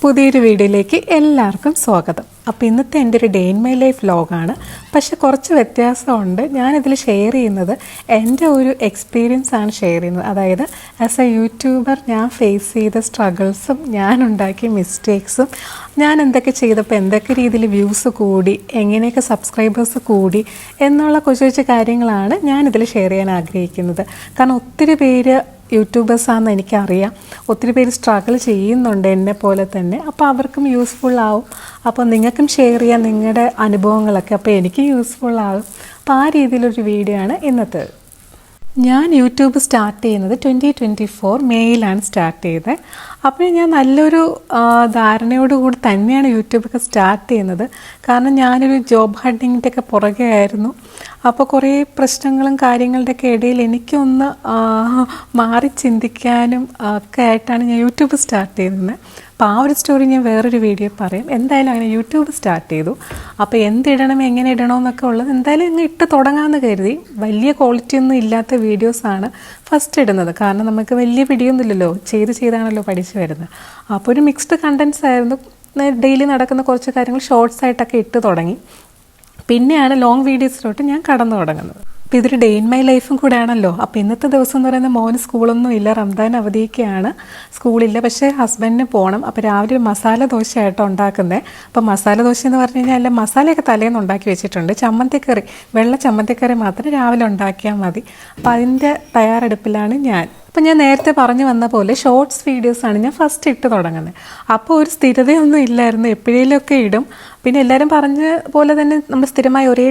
പുതിയൊരു വീഡിയോയിലേക്ക് എല്ലാവർക്കും സ്വാഗതം. അപ്പോൾ ഇന്നത്തെ എൻ്റെ ഒരു ഡേ ഇൻ മൈ ലൈഫ് വ്ലോഗാണ്. പക്ഷെ കുറച്ച് വ്യത്യാസമുണ്ട്. ഞാനിതിൽ ഷെയർ ചെയ്യുന്നത് എൻ്റെ ഒരു എക്സ്പീരിയൻസ് ആണ് ഷെയർ ചെയ്യുന്നത്. അതായത് ആസ് എ യൂട്യൂബർ ഞാൻ ഫേസ് ചെയ്ത സ്ട്രഗിൾസും ഞാൻ ഉണ്ടാക്കിയ മിസ്റ്റേക്സും ഞാൻ എന്തൊക്കെ ചെയ്തപ്പോൾ എന്തൊക്കെ രീതിയിൽ വ്യൂസ് കൂടി, എങ്ങനെയൊക്കെ സബ്സ്ക്രൈബേഴ്സ് കൂടി എന്നുള്ള കൊച്ചു കാര്യങ്ങളാണ് ഞാനിതിൽ ഷെയർ ചെയ്യാൻ ആഗ്രഹിക്കുന്നത്. കാരണം ഒത്തിരി പേര് യൂട്യൂബേഴ്സാണെന്ന് എനിക്കറിയാം. ഒത്തിരി പേര് സ്ട്രഗിൾ ചെയ്യുന്നുണ്ട് എന്നെ പോലെ തന്നെ. അപ്പോൾ അവർക്കും യൂസ്ഫുൾ ആവും. അപ്പോൾ നിങ്ങൾക്കും ഷെയർ ചെയ്യാം നിങ്ങളുടെ അനുഭവങ്ങളൊക്കെ. അപ്പോൾ എനിക്ക് യൂസ്ഫുൾ ആകും. അപ്പോൾ ആ രീതിയിലൊരു വീഡിയോ ആണ് ഇന്നത്തെ. ഞാൻ യൂട്യൂബ് സ്റ്റാർട്ട് ചെയ്യുന്നത് 2024 മെയ്യിലാണ് സ്റ്റാർട്ട് ചെയ്തത്. അപ്പോൾ ഞാൻ നല്ലൊരു ധാരണയോടുകൂടി തന്നെയാണ് യൂട്യൂബൊക്കെ സ്റ്റാർട്ട് ചെയ്യുന്നത്. കാരണം ഞാനൊരു ജോബ് ഹണ്ടിങ്ങിൻ്റെ ഒക്കെ പുറകെ ആയിരുന്നു. അപ്പോൾ കുറേ പ്രശ്നങ്ങളും കാര്യങ്ങളുടെയൊക്കെ ഇടയിൽ എനിക്കൊന്ന് മാറി ചിന്തിക്കാനും ഒക്കെ ആയിട്ടാണ് ഞാൻ യൂട്യൂബ് സ്റ്റാർട്ട് ചെയ്യുന്നത്. അപ്പോൾ ആ ഒരു സ്റ്റോറി ഞാൻ വേറൊരു വീഡിയോ പറയാം. എന്തായാലും അങ്ങനെ യൂട്യൂബ് സ്റ്റാർട്ട് ചെയ്തു. അപ്പോൾ എന്തിടണം, എങ്ങനെ ഇടണമെന്നൊക്കെ ഉള്ളത് എന്തായാലും അങ്ങ് ഇട്ട് തുടങ്ങാമെന്ന് കരുതി. വലിയ ക്വാളിറ്റി ഒന്നും ഇല്ലാത്ത വീഡിയോസാണ് ഫസ്റ്റ് ഇടുന്നത്. കാരണം നമുക്ക് വലിയ വീഡിയോ ഒന്നുമില്ലല്ലോ, ചെയ്താണല്ലോ പഠിച്ചു വരുന്നത്. അപ്പോൾ ഒരു മിക്സ്ഡ് കണ്ടൻസ് ആയിരുന്നു. ഡെയിലി നടക്കുന്ന കുറച്ച് കാര്യങ്ങൾ ഷോർട്സ് ആയിട്ടൊക്കെ ഇട്ട് തുടങ്ങി. പിന്നെയാണ് ലോങ് വീഡിയോസിലോട്ട് ഞാൻ കടന്നു തുടങ്ങുന്നത്. അപ്പോൾ ഇതൊരു ഡേ ഇൻ മൈ ലൈഫും കൂടെ ആണല്ലോ. അപ്പോൾ ഇന്നത്തെ ദിവസം എന്ന് പറയുന്നത് മോന് സ്കൂളൊന്നും ഇല്ല, റംദാൻ അവധിയൊക്കെയാണ്, സ്കൂളില്ല. പക്ഷേ ഹസ്ബൻഡിന് പോകണം. അപ്പോൾ രാവിലെ ഒരു മസാല ദോശയായിട്ടോ ഉണ്ടാക്കുന്നത്. അപ്പോൾ മസാല ദോശ എന്ന് പറഞ്ഞു കഴിഞ്ഞാൽ അല്ല, മസാലയൊക്കെ തലേന്ന് ഉണ്ടാക്കി വെച്ചിട്ടുണ്ട്. ചമ്മന്തിക്കറി, വെള്ള ചമ്മന്തിക്കറി മാത്രം രാവിലെ ഉണ്ടാക്കിയാൽ മതി. അപ്പോൾ അതിൻ്റെ തയ്യാറെടുപ്പിലാണ് ഞാൻ. അപ്പോൾ ഞാൻ നേരത്തെ പറഞ്ഞു വന്ന പോലെ ഷോർട്സ് വീഡിയോസാണ് ഞാൻ ഫസ്റ്റ് ഇട്ട് തുടങ്ങുന്നത്. അപ്പോൾ ഒരു സ്ഥിരതയൊന്നും ഇല്ലായിരുന്നു, എപ്പോഴേലൊക്കെ ഇടും. പിന്നെ എല്ലാവരും പറഞ്ഞ പോലെ തന്നെ നമ്മൾ സ്ഥിരമായി ഒരേ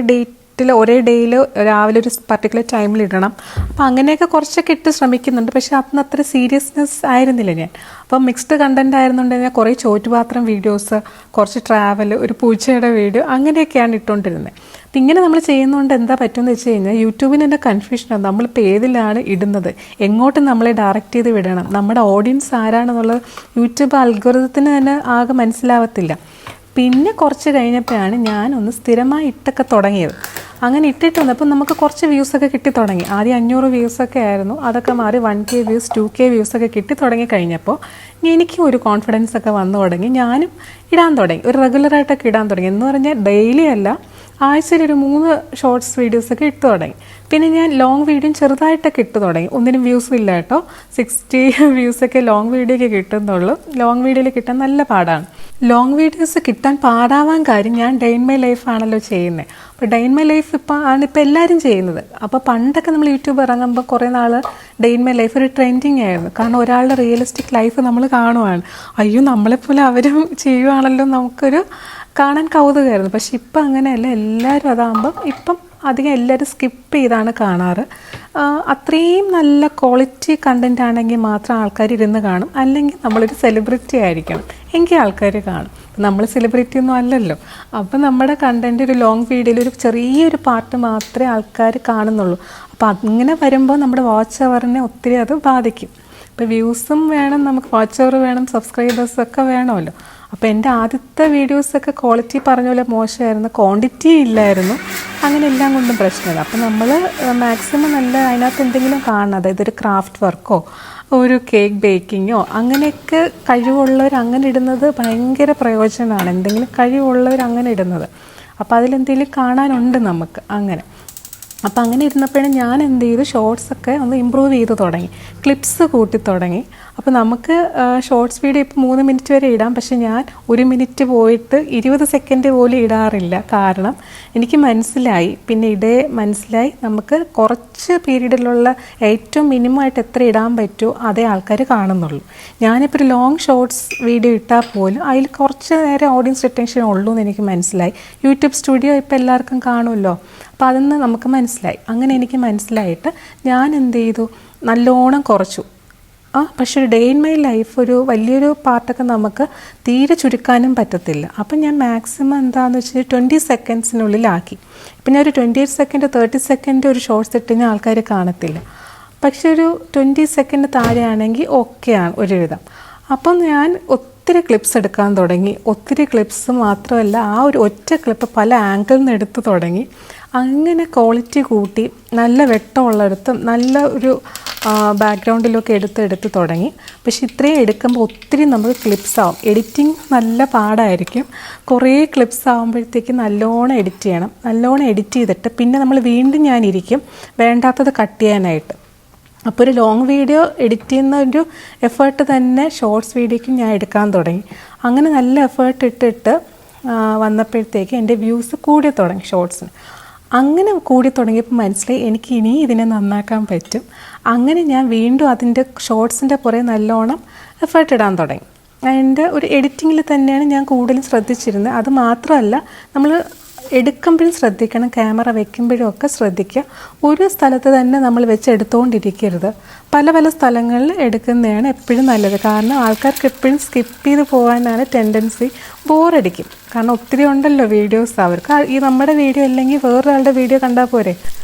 ഡേയിൽ രാവിലെ ഒരു പർട്ടിക്കുലർ ടൈമിൽ ഇടണം. അപ്പോൾ അങ്ങനെയൊക്കെ കുറച്ചൊക്കെ ഇട്ട് ശ്രമിക്കുന്നുണ്ട്. പക്ഷേ അന്ന് അത്ര സീരിയസ്നെസ് ആയിരുന്നില്ല ഞാൻ. അപ്പം മിക്സ്ഡ് കണ്ടൻറ് ആയിരുന്നുണ്ടെങ്കിൽ കുറേ ചോറ്റുപാത്രം വീഡിയോസ്, കുറച്ച് ട്രാവൽ, ഒരു പൂച്ചയുടെ വീഡിയോ, അങ്ങനെയൊക്കെയാണ് ഇട്ടുകൊണ്ടിരുന്നത്. അപ്പം ഇങ്ങനെ നമ്മൾ ചെയ്യുന്നതുകൊണ്ട് എന്താ പറ്റുമെന്ന് വെച്ച് കഴിഞ്ഞാൽ യൂട്യൂബിന് തന്നെ കൺഫ്യൂഷനാണ്. നമ്മളിപ്പോൾ ഏതിലാണ് ഇടുന്നത്, എങ്ങോട്ട് നമ്മളെ ഡയറക്റ്റ് ചെയ്ത് വിടണം, നമ്മുടെ ഓഡിയൻസ് ആരാണെന്നുള്ളത് യൂട്യൂബ് അൽഗോരിതത്തിന് തന്നെ ആകെ മനസ്സിലാവത്തില്ല. പിന്നെ കുറച്ച് കഴിഞ്ഞപ്പോഴാണ് ഞാനൊന്ന് സ്ഥിരമായി ഇട്ടൊക്കെ തുടങ്ങിയത്. അങ്ങനെ ഇട്ടിട്ട് വന്നപ്പോൾ നമുക്ക് കുറച്ച് വ്യൂസൊക്കെ കിട്ടി തുടങ്ങി. ആദ്യം 500 വ്യൂസൊക്കെ ആയിരുന്നു, അതൊക്കെ മാറി 1K വ്യൂസ്, 2K വ്യൂസൊക്കെ കിട്ടി തുടങ്ങി കഴിഞ്ഞപ്പോൾ എനിക്കും ഒരു കോൺഫിഡൻസ് ഒക്കെ വന്നു തുടങ്ങി. ഞാനും ഇടാൻ തുടങ്ങി, ഒരു റെഗുലറായിട്ടൊക്കെ ഇടാൻ തുടങ്ങി. എന്ന് പറഞ്ഞാൽ ഡെയിലി അല്ല, ആഴ്ചയിൽ ഒരു 3 ഷോർട്സ് വീഡിയോസൊക്കെ ഇട്ട് തുടങ്ങി. പിന്നെ ഞാൻ ലോങ് വീഡിയോ ചെറുതായിട്ടൊക്കെ ഇട്ട് തുടങ്ങി. ഒന്നിനും വ്യൂസും ഇല്ല കേട്ടോ, 60 വ്യൂസൊക്കെ ലോങ് വീഡിയോയ്ക്ക് കിട്ടുന്നുള്ളൂ. ലോങ് വീഡിയോയിൽ കിട്ടാൻ നല്ല പാടാണ്. ലോങ് വീഡിയോസ് കിട്ടാൻ പാടാവാൻ കാര്യം ഞാൻ ഡേ ഇൻ മൈ ലൈഫ് ആണല്ലോ ചെയ്യുന്നത്. അപ്പോൾ ഡേ ഇൻ മൈ ലൈഫ് ഇപ്പോൾ എല്ലാവരും ചെയ്യുന്നത്. അപ്പോൾ പണ്ടൊക്കെ നമ്മൾ യൂട്യൂബ് ഇറങ്ങുമ്പോൾ കുറേ നാൾ ഡേ ഇൻ മൈ ലൈഫ് ഒരു ട്രെൻഡിങ് ആയിരുന്നു. കാരണം ഒരാളുടെ റിയലിസ്റ്റിക് ലൈഫ് നമ്മൾ കാണുവാണ്. അയ്യോ, നമ്മളെപ്പോലെ അവരും ചെയ്യുവാണല്ലോ, നമുക്കൊരു കാണാൻ കൗതുകമായിരുന്നു. പക്ഷെ ഇപ്പം അങ്ങനെയല്ല, എല്ലാവരും അതാകുമ്പം ഇപ്പം അധികം എല്ലാവരും സ്കിപ്പ് ചെയ്താണ് കാണാറ്. അത്രയും നല്ല ക്വാളിറ്റി കണ്ടൻറ് ആണെങ്കിൽ മാത്രം ആൾക്കാർ ഇരുന്ന് കാണും. അല്ലെങ്കിൽ നമ്മളൊരു സെലിബ്രിറ്റി ആയിരിക്കണം, എങ്കിൽ ആൾക്കാർ കാണും. നമ്മൾ സെലിബ്രിറ്റി ഒന്നും അല്ലല്ലോ. അപ്പം നമ്മുടെ കണ്ടൻറ് ഒരു ലോങ് വീഡിയോയിൽ ഒരു ചെറിയൊരു പാർട്ട് മാത്രമേ ആൾക്കാർ കാണുന്നുള്ളൂ. അപ്പോൾ അങ്ങനെ വരുമ്പോൾ നമ്മുടെ വാച്ച് അവറിനെ ഒത്തിരി അത് ബാധിക്കും. ഇപ്പോൾ വ്യൂസും വേണം, നമുക്ക് വാച്ച് അവർ വേണം, സബ്സ്ക്രൈബേഴ്സൊക്കെ വേണമല്ലോ. അപ്പോൾ എൻ്റെ ആദ്യത്തെ വീഡിയോസൊക്കെ ക്വാളിറ്റി പറഞ്ഞ പോലെ മോശമായിരുന്നു, ക്വാണ്ടിറ്റി ഇല്ലായിരുന്നു. അങ്ങനെ എല്ലാം കൊണ്ടും പ്രശ്നമില്ല. അപ്പോൾ നമ്മൾ മാക്സിമം നല്ല അതിനകത്ത് എന്തെങ്കിലും കാണണം. അതായത് ഒരു ക്രാഫ്റ്റ് വർക്കോ ഒരു കേക്ക് ബേക്കിങ്ങോ അങ്ങനെയൊക്കെ കഴിവുള്ളവർ അങ്ങനെ ഇടുന്നത് ഭയങ്കര പ്രയോജനമാണ്. എന്തെങ്കിലും കഴിവുള്ളവർ അങ്ങനെ ഇടുന്നത്. അപ്പോൾ അതിലെന്തെങ്കിലും കാണാനുണ്ട് നമുക്ക് അങ്ങനെ. അപ്പോൾ അങ്ങനെ ഇരുന്നപ്പോഴും ഞാൻ എന്ത് ചെയ്തു, ഷോർട്സൊക്കെ ഒന്ന് ഇമ്പ്രൂവ് ചെയ്ത് തുടങ്ങി, ക്ലിപ്സ് കൂട്ടി തുടങ്ങി. അപ്പോൾ നമുക്ക് ഷോർട്സ് വീഡിയോ ഇപ്പോൾ 3 മിനിറ്റ് വരെ ഇടാം. പക്ഷേ ഞാൻ 1 മിനിറ്റ് പോയിട്ട് 20 സെക്കൻഡ് പോലും ഇടാറില്ല. കാരണം എനിക്ക് മനസ്സിലായി, പിന്നെ മനസ്സിലായി നമുക്ക് കുറച്ച് പീരീഡിലുള്ള ഏറ്റവും മിനിമം ആയിട്ട് എത്ര ഇടാൻ പറ്റുമോ അതേ ആൾക്കാർ കാണുന്നുള്ളൂ. ഞാനിപ്പോൾ ഒരു ലോങ് ഷോർട്സ് വീഡിയോ ഇട്ടാൽ പോലും അതിൽ കുറച്ച് നേരം ഓഡിയൻസ് റിട്ടൻഷൻ ഉള്ളൂ എന്ന് എനിക്ക് മനസ്സിലായി. യൂട്യൂബ് സ്റ്റുഡിയോ ഇപ്പോൾ എല്ലാവർക്കും കാണുമല്ലോ. അപ്പോൾ അതൊന്ന് നമുക്ക് മനസ്സിലായി. അങ്ങനെ എനിക്ക് മനസ്സിലായിട്ട് ഞാൻ എന്ത് ചെയ്തു, നല്ലോണം കുറച്ചു. പക്ഷേ ഒരു ഡേ ഇൻ മൈ ലൈഫ് ഒരു വലിയൊരു പാർട്ടൊക്കെ നമുക്ക് തീരെ ചുരുക്കാനും പറ്റത്തില്ല. അപ്പം ഞാൻ മാക്സിമം എന്താണെന്ന് വെച്ചാൽ 20 സെക്കൻഡ്സിനുള്ളിലാക്കി. ഇപ്പം ഞാൻ ഒരു 28 സെക്കൻഡ് 30 സെക്കൻഡ് ഒരു ഷോർട്സ് ഇട്ടുകഴിഞ്ഞാൽ ആൾക്കാർ കാണത്തില്ല. പക്ഷെ ഒരു 20 സെക്കൻഡ് താഴെയാണെങ്കിൽ ഓക്കെയാണ് ഒരുവിധം. അപ്പം ഞാൻ ഒത്തിരി ക്ലിപ്സ് എടുക്കാൻ തുടങ്ങി. ഒത്തിരി ക്ലിപ്സ് മാത്രമല്ല, ആ ഒരു ഒറ്റ ക്ലിപ്പ് പല ആംഗിളിൽ നിന്ന് എടുത്ത് തുടങ്ങി. അങ്ങനെ ക്വാളിറ്റി കൂട്ടി നല്ല വെട്ടമുള്ളിടത്തും നല്ല ഒരു ബാക്ക്ഗ്രൗണ്ടിലൊക്കെ എടുത്ത് തുടങ്ങി. പക്ഷെ ഇത്രയും എടുക്കുമ്പോൾ ഒത്തിരി നമുക്ക് ക്ലിപ്സ് ആവും. എഡിറ്റിംഗ് നല്ല പാടായിരിക്കും. കുറേ ക്ലിപ്സ് ആകുമ്പോഴത്തേക്ക് നല്ലോണം എഡിറ്റ് ചെയ്യണം. നല്ലോണം എഡിറ്റ് ചെയ്തിട്ട് പിന്നെ നമ്മൾ വീണ്ടും ഞാനിരിക്കും വേണ്ടാത്തത് കട്ട് ചെയ്യാനായിട്ട്. അപ്പോൾ ഒരു ലോങ് വീഡിയോ എഡിറ്റ് ചെയ്യുന്ന ഒരു എഫേർട്ട് തന്നെ ഷോർട്സ് വീഡിയോയ്ക്കും ഞാൻ എടുക്കാൻ തുടങ്ങി. അങ്ങനെ നല്ല എഫേർട്ട് ഇട്ടിട്ട് വന്നപ്പോഴത്തേക്ക് എൻ്റെ വ്യൂസ് കൂടി തുടങ്ങി ഷോർട്സിന്. അങ്ങനെ കൂടി തുടങ്ങിയപ്പോൾ മനസ്സിലായി എനിക്ക് ഇനി ഇതിനെ നന്നാക്കാൻ പറ്റും. അങ്ങനെ ഞാൻ വീണ്ടും അതിൻ്റെ ഷോർട്സിൻ്റെ പുറകെ നല്ലോണം എഫേർട്ട് ഇടാൻ തുടങ്ങി. അതിൻ്റെ ഒരു എഡിറ്റിങ്ങിൽ തന്നെയാണ് ഞാൻ കൂടുതലും ശ്രദ്ധിച്ചിരുന്നത്. അത് മാത്രമല്ല, നമ്മൾ എടുക്കുമ്പോഴും ശ്രദ്ധിക്കണം, ക്യാമറ വെക്കുമ്പോഴും ഒക്കെ ശ്രദ്ധിക്കുക. ഒരു സ്ഥലത്ത് തന്നെ നമ്മൾ വെച്ച് എടുത്തുകൊണ്ടിരിക്കരുത്. പല പല സ്ഥലങ്ങളിൽ എടുക്കുന്നതാണ് എപ്പോഴും നല്ലത്. കാരണം ആൾക്കാർക്ക് എപ്പോഴും സ്കിപ്പ് ചെയ്ത് പോകാനാണ് ടെൻഡൻസി. ബോറടിക്കും. കാരണം ഒത്തിരി ഉണ്ടല്ലോ വീഡിയോസ്. അവർക്ക് ഈ നമ്മുടെ വീഡിയോ അല്ലെങ്കിൽ വേറൊരാളുടെ വീഡിയോ കണ്ടാൽ പോരെ.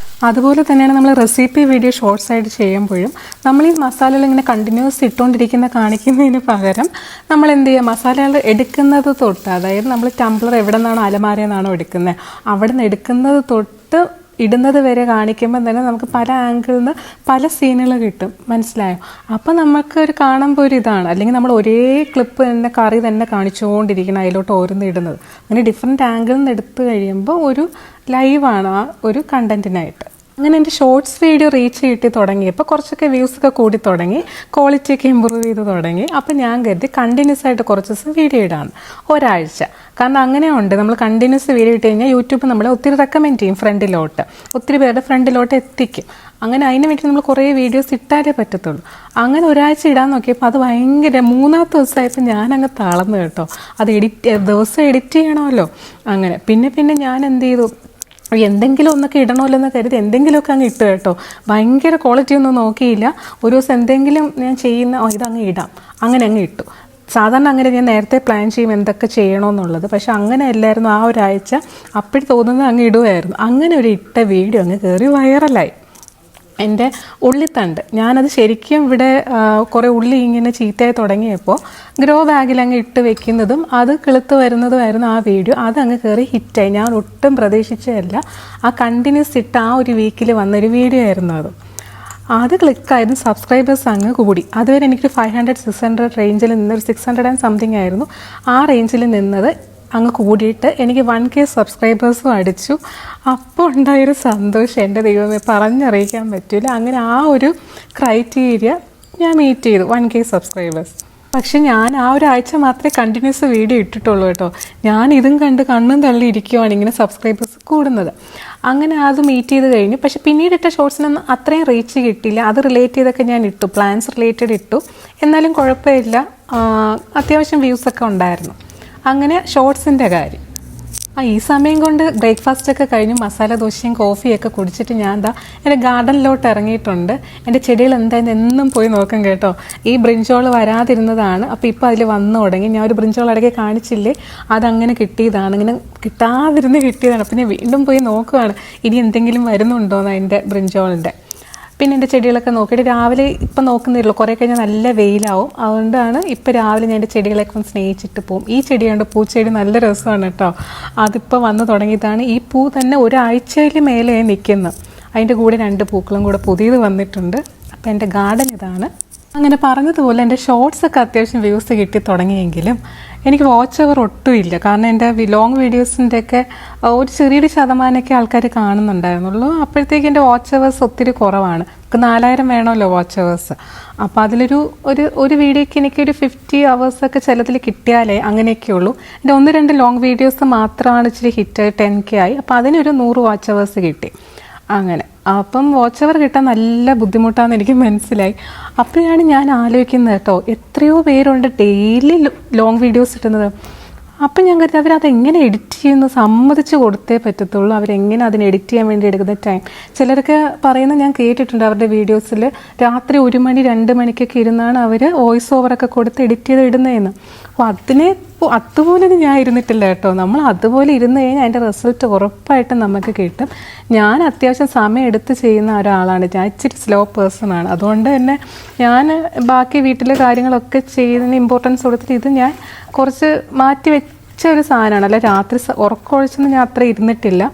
അതുപോലെ തന്നെയാണ് നമ്മൾ റെസിപ്പി വീഡിയോ ഷോർട്സ് ആയിട്ട് ചെയ്യുമ്പോഴും നമ്മൾ ഈ മസാലകൾ ഇങ്ങനെ കണ്ടിന്യൂസ് ഇട്ടുകൊണ്ടിരിക്കുന്ന കാണിക്കുന്നതിന് പകരം നമ്മൾ എന്ത് ചെയ്യുക, മസാലകൾ എടുക്കുന്നത് തൊട്ട്, അതായത് നമ്മൾ ടംബ്ലർ എവിടെ നിന്നാണോ അലമാരയിൽ നിന്നാണോ എടുക്കുന്നത് അവിടെ നിന്ന് എടുക്കുന്നത് തൊട്ട് ഇടുന്നത് വരെ കാണിക്കുമ്പോൾ തന്നെ നമുക്ക് പല ആംഗിളിൽ നിന്ന് പല സീനുകൾ കിട്ടും. മനസ്സിലായോ? അപ്പോൾ നമുക്ക് ഒരു കാണുമ്പോൾ ഒരു ഇതാണ്. അല്ലെങ്കിൽ നമ്മൾ ഒരേ ക്ലിപ്പ് തന്നെ കറി തന്നെ കാണിച്ചുകൊണ്ടിരിക്കണം അതിലോട്ട് ഓരോന്ന് ഇടുന്നത്. അങ്ങനെ ഡിഫറെൻറ്റ് ആംഗിളിൽ നിന്ന് എടുത്തു കഴിയുമ്പോൾ ഒരു ലൈവാണ് ആ ഒരു കണ്ടൻറ്റിനായിട്ട്. അങ്ങനെ എൻ്റെ ഷോർട്സ് വീഡിയോ റീച്ച് കിട്ടി തുടങ്ങിയപ്പോൾ കുറച്ചൊക്കെ വ്യൂസൊക്കെ കൂടി തുടങ്ങി, ക്വാളിറ്റിയൊക്കെ ഇമ്പ്രൂവ് ചെയ്ത് തുടങ്ങി. അപ്പോൾ ഞാൻ കരുതി കണ്ടിന്യൂസ് ആയിട്ട് കുറച്ച് ദിവസം വീഡിയോ ഇടാമെന്ന്, ഒരാഴ്ച. കാരണം അങ്ങനെ ഉണ്ട്, നമ്മൾ കണ്ടിന്യൂസ് വീഡിയോ ഇട്ട് കഴിഞ്ഞാൽ യൂട്യൂബ് നമ്മളെ ഒത്തിരി റെക്കമെൻഡ് ചെയ്യും, ഫ്രണ്ടിലോട്ട് ഒത്തിരി പേരുടെ ഫ്രണ്ടിലോട്ട് എത്തിക്കും. അങ്ങനെ അതിന് വേണ്ടി നമ്മൾ കുറേ വീഡിയോസ് ഇട്ടാലേ പറ്റത്തുള്ളൂ. അങ്ങനെ ഒരാഴ്ച ഇടാൻ നോക്കിയപ്പോൾ അത് ഭയങ്കര, മൂന്നാമത്തെ ദിവസമായപ്പോൾ ഞാനങ്ങ് തളർന്നു കേട്ടോ. അത് ദിവസം എഡിറ്റ് ചെയ്യണമല്ലോ. അങ്ങനെ പിന്നെ ഞാൻ എന്ത് ചെയ്തു, എന്തെങ്കിലും ഒന്നൊക്കെ ഇടണമല്ലോ എന്ന് കരുതി എന്തെങ്കിലുമൊക്കെ അങ്ങ് ഇട്ടു കേട്ടോ. ഭയങ്കര ക്വാളിറ്റി ഒന്നും നോക്കിയില്ല. ഒരു ദിവസം എന്തെങ്കിലും ഞാൻ ചെയ്യുന്ന ഇതങ്ങ് ഇടാം, അങ്ങനെ അങ്ങ് ഇട്ടു. സാധാരണ അങ്ങനെ ഞാൻ നേരത്തെ പ്ലാൻ ചെയ്യും എന്തൊക്കെ ചെയ്യണമെന്നുള്ളത്. പക്ഷെ അങ്ങനെ അല്ലായിരുന്നു. ആ ഒരാഴ്ച അപ്പോഴും തോന്നുന്നത് അങ്ങ് ഇടുമായിരുന്നു. അങ്ങനെ ഒരു ഇട്ട വീഡിയോ അങ്ങ് കയറി വൈറലായി. എൻ്റെ ഉള്ളിത്തണ്ട്, ഞാനത് ശരിക്കും ഇവിടെ കുറേ ഉള്ളി ഇങ്ങനെ ചീത്തയായി തുടങ്ങിയപ്പോൾ ഗ്രോ ബാഗിൽ അങ്ങ് ഇട്ട് വെക്കുന്നതും അത് കിളുത്ത് വരുന്നതുമായിരുന്നു ആ വീഡിയോ. അതങ്ങ് കയറി ഹിറ്റായി. ഞാൻ ഒട്ടും പ്രതീക്ഷിച്ചതല്ല. ആ കണ്ടിന്യൂസ് ഇട്ട് ആ ഒരു വീക്കിൽ വന്നൊരു വീഡിയോ ആയിരുന്നു അത്. അത് ക്ലിക്കായിരുന്നു. സബ്സ്ക്രൈബേഴ്സ് അങ്ങ് കൂടി. അതുവരെ എനിക്കൊരു 500-600 റേഞ്ചിൽ നിന്നൊരു 600 ആൻഡ് സംതിങ് ആയിരുന്നു. ആ റേഞ്ചിൽ നിന്നത് അങ്ങ് കൂടിയിട്ട് എനിക്ക് 1K സബ്സ്ക്രൈബേഴ്സും അടിച്ചു. അപ്പോൾ ഉണ്ടായൊരു സന്തോഷം എൻ്റെ ദൈവമേ പറഞ്ഞറിയിക്കാൻ പറ്റില്ല. അങ്ങനെ ആ ഒരു ക്രൈറ്റീരിയ ഞാൻ മീറ്റ് ചെയ്തു, 1K സബ്സ്ക്രൈബേഴ്സ്. പക്ഷെ ഞാൻ ആ ഒരാഴ്ച മാത്രമേ കണ്ടിന്യൂസ് വീഡിയോ ഇട്ടിട്ടുള്ളൂ കേട്ടോ. ഞാൻ ഇതും കണ്ട് കണ്ണും തള്ളി ഇരിക്കുവാണ് ഇങ്ങനെ സബ്സ്ക്രൈബേഴ്സ് കൂടുന്നത്. അങ്ങനെ അത് മീറ്റ് ചെയ്ത് കഴിഞ്ഞു. പക്ഷെ പിന്നീട് ഇട്ട ഷോർട്സിനൊന്നും അത്രയും റീച്ച് കിട്ടിയില്ല. അത് റിലേറ്റ് ചെയ്തൊക്കെ ഞാൻ ഇട്ടു, പ്ലാൻസ് റിലേറ്റഡ് ഇട്ടു. എന്നാലും കുഴപ്പമില്ല, അത്യാവശ്യം വ്യൂസൊക്കെ ഉണ്ടായിരുന്നു. അങ്ങനെ ഷോർട്സിൻ്റെ കാര്യം. ഈ സമയം കൊണ്ട് ബ്രേക്ക്ഫാസ്റ്റൊക്കെ കഴിഞ്ഞ് മസാല ദോശയും കോഫിയൊക്കെ കുടിച്ചിട്ട് ഞാൻ എൻ്റെ ഗാർഡനിലോട്ട് ഇറങ്ങിയിട്ടുണ്ട്. എൻ്റെ ചെടികൾ എന്തായാലും എന്നും പോയി നോക്കും കേട്ടോ. ഈ ബ്രിഞ്ചോൾ വരാതിരുന്നതാണ്, അപ്പോൾ ഇപ്പോൾ അതിൽ വന്നു തുടങ്ങി. ഞാൻ ഒരു ബ്രിഞ്ചോൾ ഇടയ്ക്ക് കാണിച്ചില്ലേ, അതങ്ങനെ കിട്ടിയതാണ്. ഇങ്ങനെ കിട്ടിയതാണ്. പിന്നെ വീണ്ടും പോയി നോക്കുകയാണ് ഇനി എന്തെങ്കിലും വരുന്നുണ്ടോയെന്ന് അതിൻ്റെ ബ്രിഞ്ചോളിൻ്റെ. പിന്നെ എൻ്റെ ചെടികളൊക്കെ നോക്കിയിട്ട് രാവിലെ ഇപ്പം നോക്കുന്നില്ലല്ലോ, കുറേ കഴിഞ്ഞാൽ നല്ല വെയിലാവും. അതുകൊണ്ടാണ് ഇപ്പോൾ രാവിലെ ഞാൻ എൻ്റെ ചെടികളൊക്കെ ഒന്ന് സ്നേഹിച്ചിട്ട് പോകും. ഈ ചെടിയുണ്ട്, പൂച്ചെടി, നല്ല രസമാണ് കേട്ടോ. അതിപ്പോൾ വന്ന് തുടങ്ങിയതാണ്. ഈ പൂ തന്നെ ഒരാഴ്ചയിൽ മേലെ നിൽക്കുന്നു. അതിൻ്റെ കൂടെ 2 പൂക്കളും കൂടെ പുതിയത് വന്നിട്ടുണ്ട്. അപ്പോൾ എൻ്റെ ഗാർഡൻ ഇതാണ്. അങ്ങനെ പറഞ്ഞതുപോലെ എൻ്റെ ഷോർട്സൊക്കെ അത്യാവശ്യം വ്യൂസ് കിട്ടി തുടങ്ങിയെങ്കിലും എനിക്ക് വാച്ച് അവർ ഒട്ടും ഇല്ല. കാരണം എൻ്റെ ലോങ് വീഡിയോസിൻ്റെയൊക്കെ ഒരു ചെറിയൊരു ശതമാനമൊക്കെ ആൾക്കാർ കാണുന്നുണ്ടായിരുന്നുള്ളൂ. അപ്പോഴത്തേക്ക് എൻ്റെ വാച്ച് അവേഴ്സ് ഒത്തിരി കുറവാണ്. 4000 വേണമല്ലോ വാച്ച് അവേഴ്സ്. അപ്പോൾ അതിലൊരു ഒരു വീഡിയോയ്ക്ക് എനിക്കൊരു 50 അവേഴ്സൊക്കെ ചിലതിൽ കിട്ടിയാലേ അങ്ങനെയൊക്കെ ഉള്ളൂ. എൻ്റെ 1-2 ലോങ് വീഡിയോസ് മാത്രമാണ് ഇച്ചിരി ഹിറ്റായി 10K ആയി. അപ്പോൾ അതിനൊരു 100 വാച്ച് അവേഴ്സ് കിട്ടി. അങ്ങനെ അപ്പം വാച്ച് അവർ കിട്ടാൻ നല്ല ബുദ്ധിമുട്ടാണെന്ന് എനിക്ക് മനസ്സിലായി. അപ്പോഴാണ് ഞാൻ ആലോചിക്കുന്നത് കേട്ടോ, എത്രയോ പേരുണ്ട് ഡെയിലി ലോങ് വീഡിയോസ് ഇടുന്നത്. അപ്പം ഞാൻ കരുതി അവരതെങ്ങനെ എഡിറ്റ് ചെയ്യുന്നു, സമ്മതിച്ച് കൊടുത്തേ പറ്റത്തുള്ളൂ. അവരെങ്ങനെ അതിന് എഡിറ്റ് ചെയ്യാൻ വേണ്ടി എടുക്കുന്ന ടൈം. ചിലരൊക്കെ പറയുന്നത് ഞാൻ കേട്ടിട്ടുണ്ട്, അവരുടെ വീഡിയോസിൽ രാത്രി 1 മണി 2 മണിക്കൊക്കെ ഇരുന്നാണ് അവർ വോയിസ് ഓവറൊക്കെ കൊടുത്ത് എഡിറ്റ് ചെയ്ത് ഇടുന്നതെന്ന്. അപ്പോൾ അതിനെ അതുപോലെ ഞാൻ ഇരുന്നിട്ടില്ല കേട്ടോ. നമ്മൾ അതുപോലെ ഇരുന്ന് കഴിഞ്ഞാൽ അതിൻ്റെ റിസൾട്ട് ഉറപ്പായിട്ടും നമുക്ക് കിട്ടും. ഞാൻ അത്യാവശ്യം സമയം എടുത്ത് ചെയ്യുന്ന ഒരാളാണ്. ഞാൻ ഇച്ചിരി സ്ലോ പേഴ്സൺ ആണ്. അതുകൊണ്ട് തന്നെ ഞാൻ ബാക്കി വീട്ടിലെ കാര്യങ്ങളൊക്കെ ചെയ്യുന്നതിന് ഇമ്പോർട്ടൻസ് കൊടുത്തിട്ട് ഇത് ഞാൻ കുറച്ച് മാറ്റി വെച്ച ഒരു സാധനമാണ്. അല്ല രാത്രി ഉറക്കമൊഴിച്ചൊന്നും ഞാൻ അത്ര ഇരുന്നിട്ടില്ല.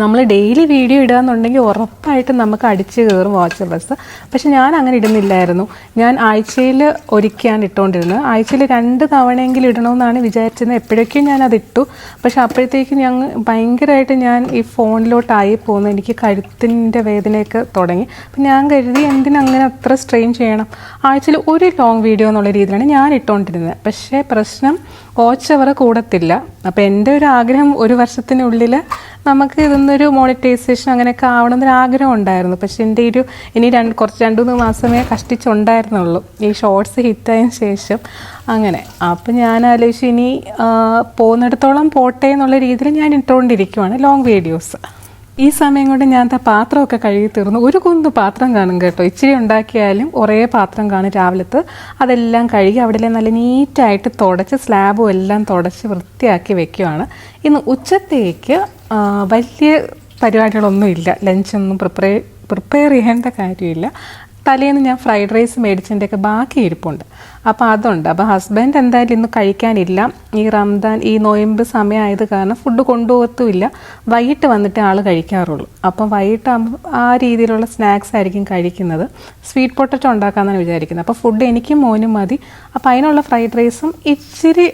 നമ്മൾ ഡെയിലി വീഡിയോ ഇടുകയെന്നുണ്ടെങ്കിൽ ഉറപ്പായിട്ടും നമുക്ക് അടിച്ച് കയറും വാച്ചബിൾസ്. പക്ഷെ ഞാൻ അങ്ങനെ ഇടുന്നില്ലായിരുന്നു. ഞാൻ ആഴ്ചയിൽ ഒരിക്കലാണ് ഇട്ടുകൊണ്ടിരുന്നത്. ആഴ്ചയിൽ 2 തവണയെങ്കിലും ഇടണമെന്നാണ് വിചാരിച്ചിരുന്നത്. എപ്പോഴേക്കും ഞാനത് ഇട്ടു. പക്ഷെ അപ്പോഴത്തേക്കും ഭയങ്കരമായിട്ട് ഞാൻ ഈ ഫോണിലോട്ടായി പോകുന്നു. എനിക്ക് കഴുത്തിൻ്റെ വേദനയൊക്കെ തുടങ്ങി. അപ്പം ഞാൻ കരുതി എന്തിനങ്ങനെ അത്ര സ്ട്രെയിൻ ചെയ്യണം. ആഴ്ചയിൽ ഒരു ലോങ് വീഡിയോ എന്നുള്ള രീതിയിലാണ് ഞാൻ ഇട്ടുകൊണ്ടിരുന്നത്. പക്ഷേ പ്രശ്നം വാച്ച് അവർ കൂടത്തില്ല. അപ്പോൾ എൻ്റെ ഒരു ആഗ്രഹം 1 വർഷത്തിനുള്ളിൽ നമുക്ക് ഇതൊന്നൊരു മോണിറ്റൈസേഷൻ അങ്ങനെയൊക്കെ ആവണമെന്നൊരു ആഗ്രഹം ഉണ്ടായിരുന്നു. പക്ഷെ എൻ്റെ ഇനി 2-3 മാസമേ കഷ്ടിച്ചുണ്ടായിരുന്നുള്ളൂ ഈ ഷോർട്സ് ഹിറ്റായതിനു ശേഷം. അങ്ങനെ അപ്പം ഞാൻ ആലോചിച്ചു ഇനി പോകുന്നിടത്തോളം പോട്ടെ എന്നുള്ള രീതിയിൽ ഞാൻ ഇട്ടുകൊണ്ടിരിക്കുവാണ് ലോങ് വീഡിയോസ്. ഈ സമയം കൊണ്ട് ഞാൻ പാത്രമൊക്കെ കഴുകി തീർന്നു. ഒരു കുന്ന് പാത്രം കാണും കേട്ടോ. ഇച്ചിരി ഉണ്ടാക്കിയാലും കുറേ പാത്രം കാണും രാവിലത്തെ. അതെല്ലാം കഴുകി അവിടെ നല്ല നീറ്റായിട്ട് തുടച്ച് സ്ലാബും എല്ലാം തുടച്ച് വൃത്തിയാക്കി വെക്കുവാണ്. ഇന്ന് ഉച്ചത്തേക്ക് വലിയ പരിപാടികളൊന്നും ഇല്ല. ലഞ്ചൊന്നും പ്രിപ്പയർ ചെയ്യേണ്ട കാര്യമില്ല. തലേന്ന് ഞാൻ ഫ്രൈഡ് റൈസ് മേടിച്ചതിൻ്റെയൊക്കെ ബാക്കി ഇരിപ്പുണ്ട്. അപ്പോൾ അതുണ്ട്. അപ്പോൾ ഹസ്ബൻഡ് എന്തായാലും ഇന്ന് കഴിക്കാനില്ല. ഈ റംദാൻ ഈ നോയമ്പ് സമയമായത് കാരണം ഫുഡ് കൊണ്ടുപോകത്തുമില്ല. വൈകിട്ട് വന്നിട്ട് ആൾ കഴിക്കാറുള്ളൂ. അപ്പം വൈകിട്ട് ആ രീതിയിലുള്ള സ്നാക്സ് ആയിരിക്കും കഴിക്കുന്നത്. സ്വീറ്റ് പൊട്ടറ്റോ ഉണ്ടാക്കാമെന്നാണ് വിചാരിക്കുന്നത്. അപ്പോൾ ഫുഡ് എനിക്കും മോനും മതി. അപ്പോൾ അതിനുള്ള ഫ്രൈഡ് റൈസും ഇച്ചിരി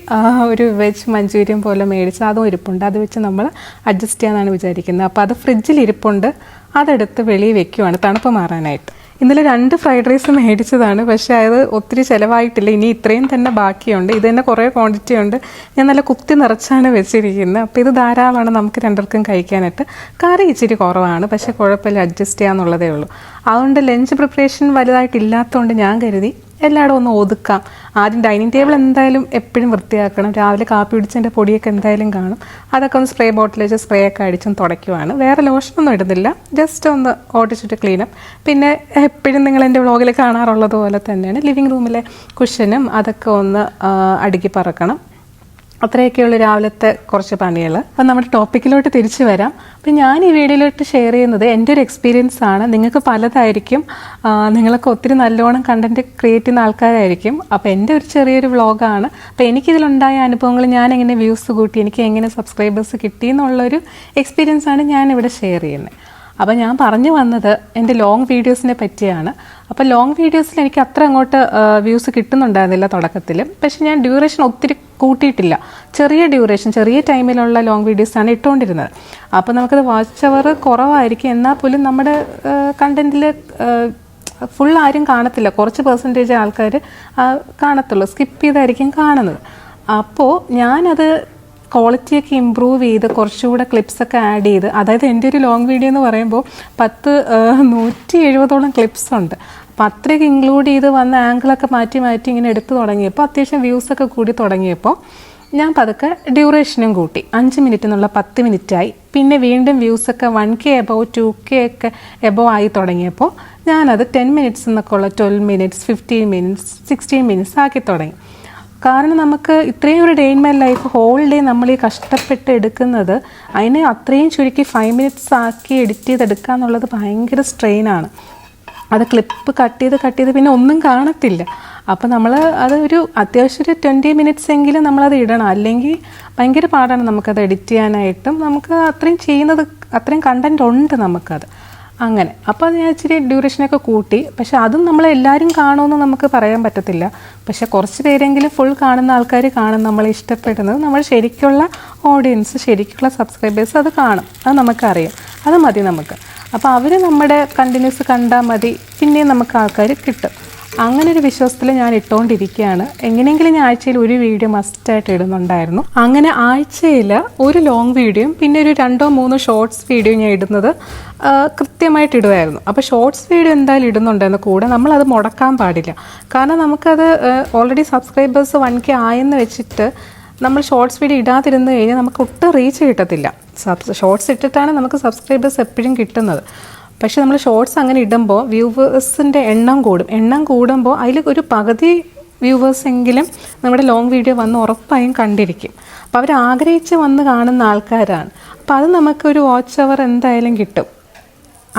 ഒരു വെജ് മഞ്ചൂരിയൻ പോലെ മേടിച്ച് അതും ഇരിപ്പുണ്ട്. അത് വെച്ച് നമ്മൾ അഡ്ജസ്റ്റ് ചെയ്യാമെന്നാണ് വിചാരിക്കുന്നത്. അപ്പോൾ അത് ഫ്രിഡ്ജിൽ ഇരിപ്പുണ്ട്. അതെടുത്ത് വെളിയിൽ വെക്കുവാണ് തണുപ്പ് മാറാനായിട്ട്. ഇന്നലെ 2 ഫ്രൈഡ് റൈസ് മേടിച്ചതാണ്. പക്ഷേ അത് ഒത്തിരി ചിലവായിട്ടില്ല. ഇനി ഇത്രയും തന്നെ ബാക്കിയുണ്ട്. ഇത് തന്നെ കുറേ ക്വാണ്ടിറ്റി ഉണ്ട്. ഞാൻ നല്ല കുത്തി നിറച്ചാണ് വെച്ചിരിക്കുന്നത്. അപ്പോൾ ഇത് ധാരാളമാണ് നമുക്ക് 2 പേർക്കും കഴിക്കാനായിട്ട്. കറി ഇച്ചിരി കുറവാണ്. പക്ഷേ കുഴപ്പമില്ല, അഡ്ജസ്റ്റ് ചെയ്യാമെന്നുള്ളതേ ഉള്ളൂ. അതുകൊണ്ട് ലഞ്ച് പ്രിപ്പറേഷൻ വലുതായിട്ടില്ലാത്തതുകൊണ്ട് ഞാൻ കരുതി എല്ലായിടും ഒന്ന് ഒതുക്കാം. ആദ്യം ഡൈനിങ് ടേബിൾ എന്തായാലും എപ്പോഴും വൃത്തിയാക്കണം. രാവിലെ കാപ്പി പിടിച്ചതിൻ്റെ പൊടിയൊക്കെ എന്തായാലും കാണും. അതൊക്കെ ഒന്ന് സ്പ്രേ ബോട്ടിൽ വെച്ച് സ്പ്രേ ഒക്കെ അടിച്ചും തുടയ്ക്കുവാണ്. വേറെ ലോഷനൊന്നും ഇടുന്നില്ല. ജസ്റ്റ് ഒന്ന് ഓടിച്ചിട്ട് ക്ലീനപ്പ്. പിന്നെ എപ്പോഴും നിങ്ങൾ എൻ്റെ വ്ളോഗിൽ കാണാറുള്ളത് പോലെ തന്നെയാണ് ലിവിങ് റൂമിലെ കുഷനും അതൊക്കെ ഒന്ന് അടുക്കി പറക്കണം. അത്രയൊക്കെയുള്ള രാവിലത്തെ കുറച്ച് പണികൾ. അപ്പം നമ്മുടെ ടോപ്പിക്കിലോട്ട് തിരിച്ചു വരാം. അപ്പം ഞാൻ ഈ വീഡിയോയിലോട്ട് ഷെയർ ചെയ്യുന്നത് എൻ്റെ ഒരു എക്സ്പീരിയൻസ് ആണ്. നിങ്ങൾക്ക് പലതായിരിക്കും. നിങ്ങളൊക്കെ ഒത്തിരി നല്ലോണം കണ്ടൻറ്റ് ക്രിയേറ്റ് ചെയ്യുന്ന ആൾക്കാരായിരിക്കും. അപ്പോൾ എൻ്റെ ഒരു ചെറിയൊരു വ്ളോഗാണ്. അപ്പോൾ എനിക്കിതിലുണ്ടായ അനുഭവങ്ങൾ, ഞാൻ എങ്ങനെ വ്യൂസ് കൂട്ടി, എനിക്ക് എങ്ങനെ സബ്സ്ക്രൈബേഴ്സ് കിട്ടി എന്നുള്ളൊരു എക്സ്പീരിയൻസാണ് ഞാനിവിടെ ഷെയർ ചെയ്യുന്നത്. അപ്പോൾ ഞാൻ പറഞ്ഞു വന്നത് എൻ്റെ ലോങ് വീഡിയോസിനെ പറ്റിയാണ്. അപ്പോൾ ലോങ് വീഡിയോസിൽ എനിക്ക് അത്ര അങ്ങോട്ട് വ്യൂസ് കിട്ടുന്നുണ്ടായിരുന്നില്ല തുടക്കത്തിൽ. പക്ഷേ ഞാൻ ഡ്യൂറേഷൻ ഒത്തിരി കൂട്ടിയിട്ടില്ല. ചെറിയ ഡ്യൂറേഷൻ, ചെറിയ ടൈമിലുള്ള ലോങ് വീഡിയോസാണ് ഇട്ടുകൊണ്ടിരുന്നത്. അപ്പോൾ നമുക്കത് വാച്ച് അവർ കുറവായിരിക്കും. എന്നാൽ പോലും നമ്മുടെ കണ്ടൻറ്റിൽ ഫുൾ ആരും കാണത്തില്ല. കുറച്ച് പെർസെൻറ്റേജ് ആൾക്കാർ കാണത്തുള്ളൂ. സ്കിപ്പ് ചെയ്തായിരിക്കും കാണുന്നത്. അപ്പോൾ ഞാനത് ക്വാളിറ്റിയൊക്കെ ഇമ്പ്രൂവ് ചെയ്ത് കുറച്ചുകൂടെ ക്ലിപ്സൊക്കെ ആഡ് ചെയ്ത്, അതായത് എൻ്റെ ഒരു ലോങ് വീഡിയോ എന്ന് പറയുമ്പോൾ 170ഓളം ക്ലിപ്സ് ഉണ്ട്. അപ്പോൾ അത്രയൊക്കെ ഇൻക്ലൂഡ് ചെയ്ത് വന്ന ആംഗിളൊക്കെ മാറ്റി ഇങ്ങനെ എടുത്തു തുടങ്ങിയപ്പോൾ അത്യാവശ്യം വ്യൂസൊക്കെ കൂടി തുടങ്ങിയപ്പോൾ ഞാൻ പതുക്കെ ഡ്യൂറേഷനും കൂട്ടി. 5 മിനിറ്റ് എന്നുള്ള 10 മിനിറ്റായി. പിന്നെ വീണ്ടും വ്യൂസൊക്കെ 1K എബവ് 2K ഒക്കെ എബവ് ആയി തുടങ്ങിയപ്പോൾ ഞാനത് 10 മിനിറ്റ്സ് എന്നൊക്കെ ഉള്ള 12 മിനിറ്റ്സ് 15 മിനിറ്റ്സ് 16 മിനിറ്റ്സ് ആക്കി തുടങ്ങി. കാരണം നമുക്ക് ഇത്രയും ഒരു day in my life whole day നമ്മൾ ഈ കഷ്ടപ്പെട്ട് എടുക്കുന്നത്, അതിനെ അത്രയും ചുരുക്കി 5 മിനിറ്റ്സ് ആക്കി എഡിറ്റ് ചെയ്തെടുക്കുക എന്നുള്ളത് ഭയങ്കര സ്ട്രെയിനാണ്. അത് ക്ലിപ്പ് കട്ട് ചെയ്ത് പിന്നെ ഒന്നും കാണത്തില്ല. അപ്പോൾ നമ്മൾ അത് ഒരു അത്യാവശ്യം ഒരു 20 മിനിറ്റ്സ് എങ്കിലും നമ്മളത് ഇടണം. അല്ലെങ്കിൽ ഭയങ്കര പാടാണ് നമുക്കത് എഡിറ്റ് ചെയ്യാനായിട്ടും. നമുക്ക് അത്രയും കണ്ടൻറ് ഉണ്ട് നമുക്കത്. അങ്ങനെ അപ്പോൾ അത് ഞാൻ ഇച്ചിരി ഡ്യൂറേഷനൊക്കെ കൂട്ടി. പക്ഷെ അതും നമ്മളെല്ലാവരും കാണുമെന്ന് നമുക്ക് പറയാൻ പറ്റത്തില്ല. പക്ഷെ കുറച്ച് പേരെങ്കിലും ഫുൾ കാണുന്ന ആൾക്കാർ കാണും, നമ്മളെ ഇഷ്ടപ്പെടുന്നത്. നമ്മൾ ശരിക്കുള്ള ഓഡിയൻസ്, ശരിക്കുള്ള സബ്സ്ക്രൈബേഴ്സ് അത് കാണും. അത് നമുക്കറിയാം. അത് മതി നമുക്ക്. അപ്പോൾ അവർ നമ്മുടെ കണ്ടിന്യൂസ് കണ്ടാൽ മതി. പിന്നെയും നമുക്ക് ആൾക്കാർ കിട്ടും. അങ്ങനെ ഒരു വിശ്വാസത്തിൽ ഞാൻ ഇട്ടുകൊണ്ടിരിക്കുകയാണ്. എങ്ങനെയെങ്കിലും ഞാൻ ആഴ്ചയിൽ ഒരു വീഡിയോ മസ്റ്റായിട്ട് ഇടുന്നുണ്ടായിരുന്നു. അങ്ങനെ ആഴ്ചയിൽ ഒരു ലോങ് വീഡിയോയും പിന്നെ ഒരു 2-3 ഷോർട്സ് വീഡിയോ ഞാൻ ഇടുന്നത് കൃത്യമായിട്ട് ഇടുമായിരുന്നു. അപ്പോൾ ഷോർട്സ് വീഡിയോ എന്തായാലും ഇടുന്നുണ്ടായിരുന്നു കൂടെ. നമ്മളത് മുടക്കാൻ പാടില്ല. കാരണം നമുക്കത് ഓൾറെഡി സബ്സ്ക്രൈബേഴ്സ് 1K ആയെന്ന് വെച്ചിട്ട് നമ്മൾ ഷോർട്സ് വീഡിയോ ഇടാതിരുന്ന് കഴിഞ്ഞാൽ നമുക്ക് ഒട്ടും റീച്ച് കിട്ടത്തില്ല. ഷോർട്സ് ഇട്ടിട്ടാണ് നമുക്ക് സബ്സ്ക്രൈബേഴ്സ് എപ്പോഴും കിട്ടുന്നത്. പക്ഷേ നമ്മൾ ഷോർട്സ് അങ്ങനെ ഇടുമ്പോൾ വ്യൂവേഴ്സിൻ്റെ എണ്ണം കൂടും. എണ്ണം കൂടുമ്പോൾ അതിൽ ഒരു പകുതി വ്യൂവേഴ്സ് എങ്കിലും നമ്മുടെ ലോങ് വീഡിയോ വന്ന് ഉറപ്പായും കണ്ടിരിക്കും. അപ്പോൾ അവർ ആഗ്രഹിച്ച് വന്ന് കാണുന്ന ആൾക്കാരാണ്. അപ്പോൾ അത് നമുക്കൊരു വാച്ച് അവർ എന്തായാലും കിട്ടും.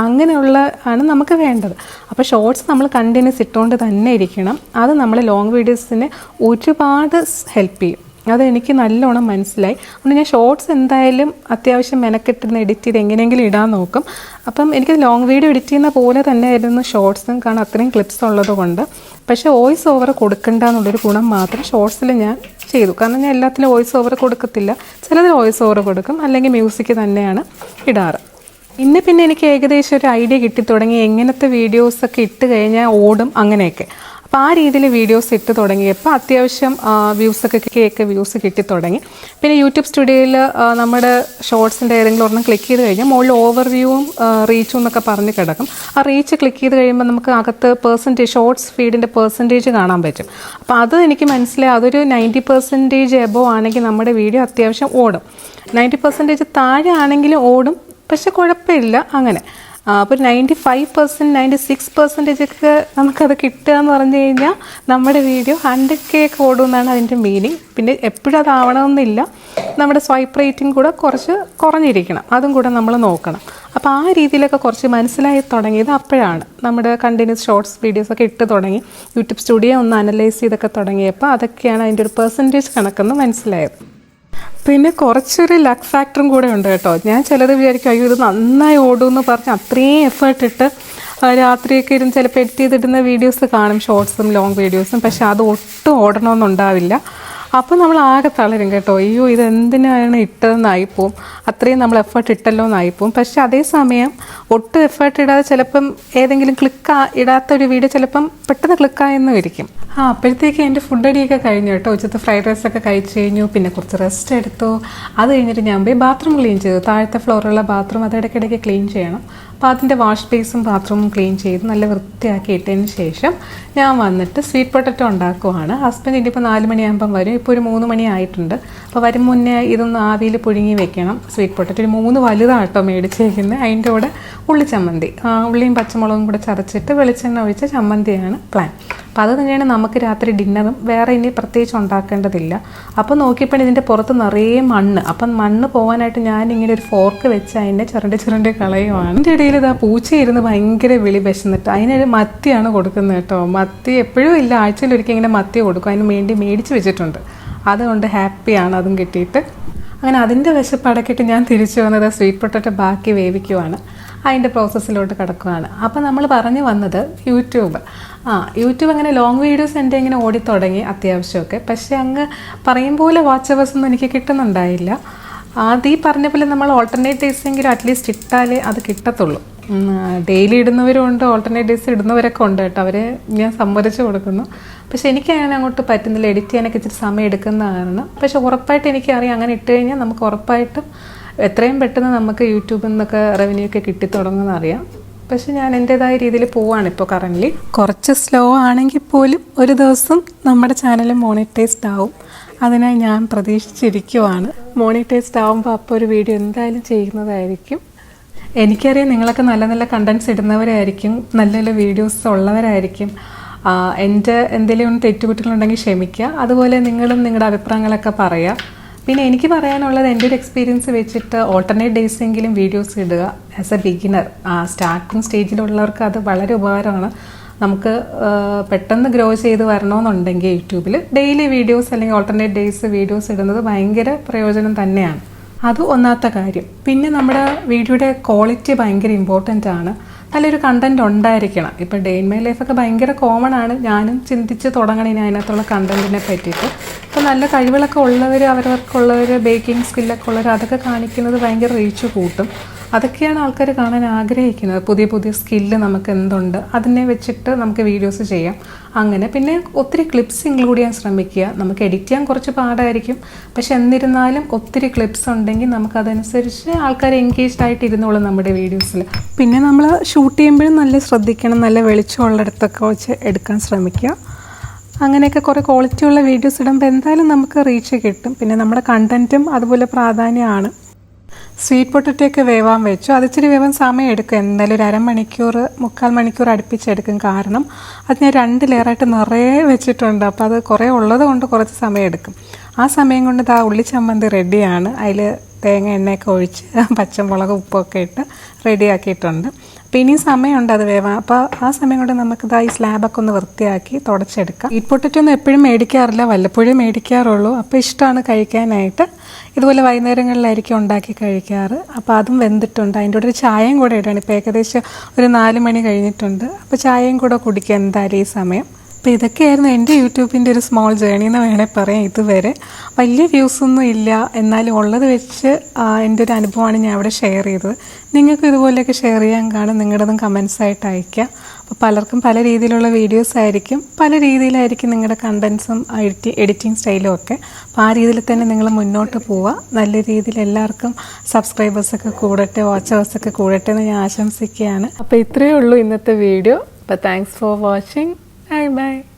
അങ്ങനെയുള്ള ആണ് നമുക്ക് വേണ്ടത്. അപ്പോൾ ഷോർട്സ് നമ്മൾ കണ്ടിന്യൂസ് ഇട്ടുകൊണ്ട് തന്നെ ഇരിക്കണം. അത് നമ്മൾ ലോങ് വീഡിയോസിനെ ഒരുപാട് ഹെൽപ്പ് ചെയ്യും. അതെനിക്ക് നല്ലോണം മനസ്സിലായി. അതുകൊണ്ട് ഞാൻ ഷോർട്സ് എന്തായാലും അത്യാവശ്യം മെനക്കെട്ടിരുന്ന് എഡിറ്റ് ചെയ്ത് എങ്ങനെയെങ്കിലും ഇടാൻ നോക്കും. അപ്പം എനിക്ക് ലോങ് വീഡിയോ എഡിറ്റ് ചെയ്യുന്ന പോലെ തന്നെ ആയിരുന്നു ഷോർട്സും, കാരണം അത്രയും ക്ലിപ്സ് ഉള്ളത് കൊണ്ട്. പക്ഷേ വോയിസ് ഓവർ കൊടുക്കണ്ട എന്നുള്ളൊരു ഗുണം മാത്രം ഷോർട്സിൽ ഞാൻ ചെയ്തു. കാരണം ഞാൻ എല്ലാത്തിലും വോയിസ് ഓവർ കൊടുക്കത്തില്ല. ചിലതിൽ വോയിസ് ഓവർ കൊടുക്കും, അല്ലെങ്കിൽ മ്യൂസിക് തന്നെയാണ് ഇടാറ്. പിന്നെ എനിക്ക് ഏകദേശം ഒരു ഐഡിയ കിട്ടിത്തുടങ്ങി എങ്ങനത്തെ വീഡിയോസൊക്കെ ഇട്ട് കഴിഞ്ഞാൽ ഓടും അങ്ങനെയൊക്കെ. അപ്പോൾ ആ രീതിയിൽ വീഡിയോസ് ഇട്ട് തുടങ്ങിയപ്പോൾ അത്യാവശ്യം വ്യൂസ് കിട്ടിത്തുടങ്ങി. പിന്നെ യൂട്യൂബ് സ്റ്റുഡിയോയിൽ നമ്മുടെ ഷോർട്സിൻ്റെ ഏതെങ്കിലും ഒരെണ്ണം ക്ലിക്ക് ചെയ്ത് കഴിഞ്ഞാൽ മുകളിൽ ഓവർവ്യൂവും റീച്ചും എന്നൊക്കെ പറഞ്ഞ് കിടക്കും. ആ റീച്ച് ക്ലിക്ക് ചെയ്ത് കഴിയുമ്പോൾ നമുക്ക് അകത്ത് ഷോർട്സ് ഫീഡിൻ്റെ പെർസെൻറ്റേജ് കാണാൻ പറ്റും. അപ്പോൾ അത് എനിക്ക് മനസ്സിലായി. അതൊരു 90% എബോവ് ആണെങ്കിൽ നമ്മുടെ വീഡിയോ അത്യാവശ്യം ഓടും. 90% താഴെ ആണെങ്കിലും ഓടും, പക്ഷെ കുഴപ്പമില്ല അങ്ങനെ. അപ്പോൾ 95%, 96% ഒക്കെ നമുക്കത് കിട്ടുക എന്ന് പറഞ്ഞു കഴിഞ്ഞാൽ നമ്മുടെ വീഡിയോ 100K ഒക്കെ ഓടുമെന്നാണ് അതിൻ്റെ മീനിങ്. പിന്നെ എപ്പോഴും അതാവണമെന്നില്ല. നമ്മുടെ സ്വൈപ്പ് റേറ്റിംഗ് കൂടെ കുറച്ച് കുറഞ്ഞിരിക്കണം, അതും കൂടെ നമ്മൾ നോക്കണം. അപ്പോൾ ആ രീതിയിലൊക്കെ കുറച്ച് മനസ്സിലായി തുടങ്ങിയത് അപ്പോഴാണ്. നമ്മുടെ കണ്ടിന്യൂസ് ഷോർട്സ് വീഡിയോസൊക്കെ ഇട്ട് തുടങ്ങി. യൂട്യൂബ് സ്റ്റുഡിയോ ഒന്ന് അനലൈസ് ചെയ്തൊക്കെ തുടങ്ങിയപ്പോൾ അതൊക്കെയാണ് അതിൻ്റെ ഒരു പെർസെൻറ്റേജ് കണക്കെന്ന് മനസ്സിലായത്. പിന്നെ കുറച്ചൊരു ലക്ക് ഫാക്ടറും കൂടെ ഉണ്ട് കേട്ടോ. ഞാൻ ചിലത് വിചാരിക്കും അയ്യോ ഇത് നന്നായി ഓടുമെന്ന് പറഞ്ഞ് അത്രയും എഫേർട്ട് ഇട്ട് രാത്രിയൊക്കെ ഇരുന്ന് ചിലപ്പോൾ എഡിറ്റ് ചെയ്തിടുന്ന വീഡിയോസ് കാണും, ഷോർട്സും ലോങ് വീഡിയോസും. പക്ഷെ അത് ഒട്ടും ഓടണമെന്നുണ്ടാവില്ല. അപ്പോൾ നമ്മൾ ആകെ തളരും കേട്ടോ. അയ്യോ ഇതെന്തിനാണ് ഇട്ടതെന്നായിപ്പോവും, അത്രയും നമ്മൾ എഫേർട്ട് ഇട്ടല്ലോ എന്നായിപ്പോവും. പക്ഷെ അതേസമയം ഒട്ടും എഫേർട്ട് ഇടാതെ ചിലപ്പം ഏതെങ്കിലും ഇടാത്തൊരു വീഡിയോ ചിലപ്പം പെട്ടെന്ന് ക്ലിക്കായെന്നും ഇരിക്കും. അപ്പോഴത്തേക്ക് എൻ്റെ ഫുഡ് അടിയൊക്കെ കഴിഞ്ഞു കേട്ടോ. ഉച്ചത്തെ ഫ്രൈഡ് റൈസൊക്കെ കഴിച്ച് കഴിഞ്ഞു. പിന്നെ കുറച്ച് റെസ്റ്റ് എടുത്തു. അത് കഴിഞ്ഞിട്ട് ഞാൻ പോയി ബാത്റൂം ക്ലീൻ ചെയ്തു. താഴത്തെ ഫ്ലോറുള്ള ബാത്റൂം അത് ഇടയ്ക്കിടയ്ക്ക് ക്ലീൻ ചെയ്യണം. അപ്പോൾ അതിൻ്റെ വാഷ് ബേസും ബാത്റൂമും ക്ലീൻ ചെയ്ത് നല്ല വൃത്തിയാക്കി ഇട്ടതിന് ശേഷം ഞാൻ വന്നിട്ട് സ്വീറ്റ് പൊട്ടറ്റോ ഉണ്ടാക്കുവാണ്. ഹസ്ബൻഡ് ഇനിയിപ്പോൾ 4 മണിയാകുമ്പം വരും. ഇപ്പോൾ ഒരു 3 മണി ആയിട്ടുണ്ട്. അപ്പോൾ വരും മുന്നേ ഇതൊന്ന് ആവിയിൽ പുഴുങ്ങി വെക്കണം. സ്വീറ്റ് പൊട്ടറ്റോ ഒരു 3 വലുതാട്ടോ മേടിച്ചേക്കുന്നത്. അതിൻ്റെ കൂടെ ഉള്ളിച്ചമ്മന്തി, ഉള്ളിയും പച്ചമുളകും കൂടെ ചതച്ചിട്ട് വെളിച്ചെണ്ണ ഒഴിച്ച ചമ്മന്തിയാണ് പ്ലാൻ. അപ്പോൾ അത് തന്നെയാണ് നമുക്ക് രാത്രി ഡിന്നറും. വേറെ ഇനി പ്രത്യേകിച്ച് ഉണ്ടാക്കേണ്ടതില്ല. അപ്പോൾ നോക്കിയപ്പോൾ ഇതിൻ്റെ പുറത്ത് നിറയെ മണ്ണ്. അപ്പം മണ്ണ് പോകാനായിട്ട് ഞാനിങ്ങനെ ഒരു ഫോർക്ക് വെച്ച് അതിൻ്റെ ചുരണ്ടി കളയുവാണ്. അതിൻ്റെ ഇടയിൽ ഇതാ പൂച്ചയിരുന്ന് ഭയങ്കര വിളി വിശന്നിട്ട് അതിനൊരു മത്തിയാണ് കൊടുക്കുന്നത് കേട്ടോ. മത്തി എപ്പോഴും ഇല്ല, ആഴ്ചയിലൊരിക്കൽ ഇങ്ങനെ മത്തി കൊടുക്കും. അതിന് വേണ്ടി മേടിച്ച് വെച്ചിട്ടുണ്ട്. അതുകൊണ്ട് ഹാപ്പിയാണ് അതും കിട്ടിയിട്ട്. അങ്ങനെ അതിൻ്റെ വിശപ്പടക്കിയിട്ട് ഞാൻ തിരിച്ചു വന്നത് സ്വീറ്റ് പൊട്ടറ്റോ ബാക്കി വേവിക്കുവാണ്. അതിൻ്റെ പ്രോസസ്സിലോട്ട് കിടക്കുകയാണ്. അപ്പോൾ നമ്മൾ പറഞ്ഞു വന്നത് യൂട്യൂബ് അങ്ങനെ ലോങ് വീഡിയോസ് എൻ്റെ ഇങ്ങനെ ഓടിത്തുടങ്ങി അത്യാവശ്യമൊക്കെ. പക്ഷേ അങ്ങ് പറയും പോലെ വാച്ച് അവേഴ്സ് ഒന്നും എനിക്ക് കിട്ടുന്നുണ്ടായില്ല. ഈ പറഞ്ഞ പോലെ നമ്മൾ ഓൾട്ടർനേറ്റ് ഡേയ്സെങ്കിലും അറ്റ്ലീസ്റ്റ് ഇട്ടാലേ അത് കിട്ടത്തുള്ളൂ. ഡെയിലി ഇടുന്നവരും ഉണ്ട്, ഓൾട്ടർനേറ്റ് ഡേയ്സ് ഇടുന്നവരൊക്കെ ഉണ്ട് കേട്ടോ. അവരെ ഞാൻ സമ്മതിച്ചു കൊടുക്കുന്നു. പക്ഷെ എനിക്ക് അങ്ങനെ അങ്ങോട്ട് പറ്റുന്നില്ല. എഡിറ്റ് ചെയ്യാനൊക്കെ ഇച്ചിരി സമയം എടുക്കുന്ന കാരണം. പക്ഷെ ഉറപ്പായിട്ട് എനിക്കറിയാം അങ്ങനെ ഇട്ട് കഴിഞ്ഞാൽ നമുക്ക് ഉറപ്പായിട്ടും എത്രയും പെട്ടെന്ന് നമുക്ക് യൂട്യൂബിൽ നിന്നൊക്കെ റവന്യൂ ഒക്കെ കിട്ടിത്തുടങ്ങുമെന്ന് അറിയാം. പക്ഷെ ഞാൻ എൻ്റേതായ രീതിയിൽ പോവാണ് ഇപ്പോൾ കറൻ്റ്ലി. കുറച്ച് സ്ലോ ആണെങ്കിൽ പോലും ഒരു ദിവസം നമ്മുടെ ചാനൽ മോണിറ്റൈസ്ഡ് ആവും. അതിനായി ഞാൻ പ്രതീക്ഷിച്ചിരിക്കുവാണ്. മോണിറ്റൈസ്ഡ് ആവുമ്പോൾ അപ്പോൾ ഒരു വീഡിയോ എന്തായാലും ചെയ്യുന്നതായിരിക്കും. എനിക്കറിയാം നിങ്ങളൊക്കെ നല്ല നല്ല കണ്ടൻറ്റ്സ് ഇടുന്നവരായിരിക്കും, നല്ല നല്ല വീഡിയോസ് ഉള്ളവരായിരിക്കും. എൻ്റെ എന്തെങ്കിലും തെറ്റുകുറ്റങ്ങളുണ്ടെങ്കിൽ ക്ഷമിക്കുക. അതുപോലെ നിങ്ങളും നിങ്ങളുടെ അഭിപ്രായങ്ങളൊക്കെ പറയുക. പിന്നെ എനിക്ക് പറയാനുള്ളത് എൻ്റെ ഒരു എക്സ്പീരിയൻസ് വെച്ചിട്ട് ഓൾട്ടർനേറ്റ് ഡേയ്സെങ്കിലും വീഡിയോസ് ഇടുക. ആസ് എ ബിഗിനർ, സ്റ്റാർട്ടിങ് സ്റ്റേജിലുള്ളവർക്ക് അത് വളരെ ഉപകാരമാണ്. നമുക്ക് പെട്ടെന്ന് ഗ്രോ ചെയ്ത് വരണമെന്നുണ്ടെങ്കിൽ യൂട്യൂബിൽ ഡെയിലി വീഡിയോസ് അല്ലെങ്കിൽ ഓൾട്ടർനേറ്റ് ഡേയ്സ് വീഡിയോസ് ഇടുന്നത് ഭയങ്കര പ്രയോജനം തന്നെയാണ്. അത് ഒന്നാമത്തെ കാര്യം. പിന്നെ നമ്മുടെ വീഡിയോയുടെ ക്വാളിറ്റി ഭയങ്കര ഇമ്പോർട്ടൻ്റ് ആണ്. നല്ലൊരു കണ്ടൻറ് ഉണ്ടായിരിക്കണം. ഇപ്പോൾ ഡേ ഇൻ മൈ ലൈഫൊക്കെ ഭയങ്കര കോമൺ ആണ്. ഞാനും ചിന്തിച്ച് തുടങ്ങണം ഇനി അതിനകത്തുള്ള കണ്ടൻറ്റിനെ പറ്റിയിട്ട്. ഇപ്പോൾ നല്ല കഴിവുകളൊക്കെ ഉള്ളവർ, അവരവർക്കുള്ളവർ, ബേക്കിംഗ് സ്കില്ലൊക്കെ ഉള്ളവർ അതൊക്കെ കാണിക്കുന്നത് ഭയങ്കര റീച്ച് കൂട്ടും. അതൊക്കെയാണ് ആൾക്കാർ കാണാൻ ആഗ്രഹിക്കുന്നത്. പുതിയ പുതിയ സ്കില്ല് നമുക്ക് എന്തുണ്ട് അതിനെ വെച്ചിട്ട് നമുക്ക് വീഡിയോസ് ചെയ്യാം. അങ്ങനെ പിന്നെ ഒത്തിരി ക്ലിപ്സ് ഇൻക്ലൂഡ് ചെയ്യാൻ ശ്രമിക്കുക. നമുക്ക് എഡിറ്റ് ചെയ്യാൻ കുറച്ച് പാടായിരിക്കും. പക്ഷെ എന്നിരുന്നാലും ഒത്തിരി ക്ലിപ്സ് ഉണ്ടെങ്കിൽ നമുക്കതനുസരിച്ച് ആൾക്കാർ എൻഗേജ്ഡ് ആയിട്ട് ഇരുന്നോളും നമ്മുടെ വീഡിയോസിൽ. പിന്നെ നമ്മൾ ഷൂട്ട് ചെയ്യുമ്പോഴും നല്ല ശ്രദ്ധിക്കണം. നല്ല വെളിച്ചമുള്ളിടത്തൊക്കെ വെച്ച് എടുക്കാൻ ശ്രമിക്കുക. അങ്ങനെയൊക്കെ കുറേ ക്വാളിറ്റിയുള്ള വീഡിയോസ് ഇടുമ്പോൾ എന്തായാലും നമുക്ക് റീച്ച് കിട്ടും. പിന്നെ നമ്മുടെ കണ്ടൻറ്റും അതുപോലെ പ്രാധാന്യമാണ്. സ്വീറ്റ് പൊട്ടറ്റോ ഒക്കെ വേവാൻ വെച്ചു. അത് ഇച്ചിരി വേവാൻ സമയം എടുക്കും, എന്തായാലും ഒരു അരമണിക്കൂർ 3/4 മണിക്കൂർ അടുപ്പിച്ചെടുക്കും. കാരണം അത് ഞാൻ 2 ലെയറായിട്ട് നിറയെ വെച്ചിട്ടുണ്ട്. അപ്പോൾ അത് കുറേ ഉള്ളത് കൊണ്ട് കുറച്ച് സമയം എടുക്കും. ആ സമയം കൊണ്ട് ഇതാ ഉള്ളി ചമ്മന്തി റെഡിയാണ്. അതിൽ തേങ്ങ എണ്ണയൊക്കെ ഒഴിച്ച് പച്ചമുളക് ഉപ്പൊക്കെ ഇട്ട് റെഡിയാക്കിയിട്ടുണ്ട്. അപ്പോൾ ഇനിയും സമയമുണ്ട് അത് വേവാൻ. അപ്പോൾ ആ സമയം കൊണ്ട് നമുക്കിതാ ഈ സ്ലാബൊക്കെ ഒന്ന് വൃത്തിയാക്കി തുടച്ചെടുക്കാം. സ്വീറ്റ് പൊട്ടറ്റോ ഒന്നും എപ്പോഴും മേടിക്കാറില്ല, വല്ലപ്പോഴും മേടിക്കാറുള്ളൂ. അപ്പോൾ ഇഷ്ടമാണ് കഴിക്കാനായിട്ട്. ഇതുപോലെ വൈകുന്നേരങ്ങളിലായിരിക്കും ഉണ്ടാക്കി കഴിക്കാറ്. അപ്പോൾ അതും വെന്തിട്ടുണ്ട്. അതിൻ്റെ കൂടെ ഒരു ചായയും കൂടെ ഇടാണ്. ഇപ്പോൾ ഏകദേശം ഒരു 4 മണി കഴിഞ്ഞിട്ടുണ്ട്. അപ്പോൾ ചായയും കൂടെ കുടിക്കുക എന്തായാലും ഈ സമയം. അപ്പോൾ ഇതൊക്കെയായിരുന്നു എൻ്റെ യൂട്യൂബിൻ്റെ ഒരു സ്മോൾ ജേണി എന്ന് വേണേൽ പറയാം. ഇതുവരെ വലിയ വ്യൂസൊന്നും ഇല്ല, എന്നാലും ഉള്ളത് വെച്ച് എൻ്റെ ഒരു അനുഭവമാണ് ഞാൻ അവിടെ ഷെയർ ചെയ്തത്. നിങ്ങൾക്ക് ഇതുപോലെയൊക്കെ ഷെയർ ചെയ്യാൻ കാണും, നിങ്ങളുടേതും കമൻസായിട്ട് അയയ്ക്കാം. അപ്പോൾ പലർക്കും പല രീതിയിലുള്ള വീഡിയോസ് ആയിരിക്കും, പല രീതിയിലായിരിക്കും നിങ്ങളുടെ കണ്ടൻസും എഡിറ്റിംഗ് സ്റ്റൈലും ഒക്കെ. അപ്പോൾ ആ രീതിയിൽ തന്നെ നിങ്ങൾ മുന്നോട്ട് പോവുക. നല്ല രീതിയിൽ എല്ലാവർക്കും സബ്സ്ക്രൈബേഴ്സൊക്കെ കൂടട്ടെ, വാച്ചേഴ്സൊക്കെ കൂടട്ടെ എന്ന് ഞാൻ ആശംസിക്കുകയാണ്. അപ്പോൾ ഇത്രയേ ഉള്ളൂ ഇന്നത്തെ വീഡിയോ. അപ്പോൾ thanks for watching. Bye bye.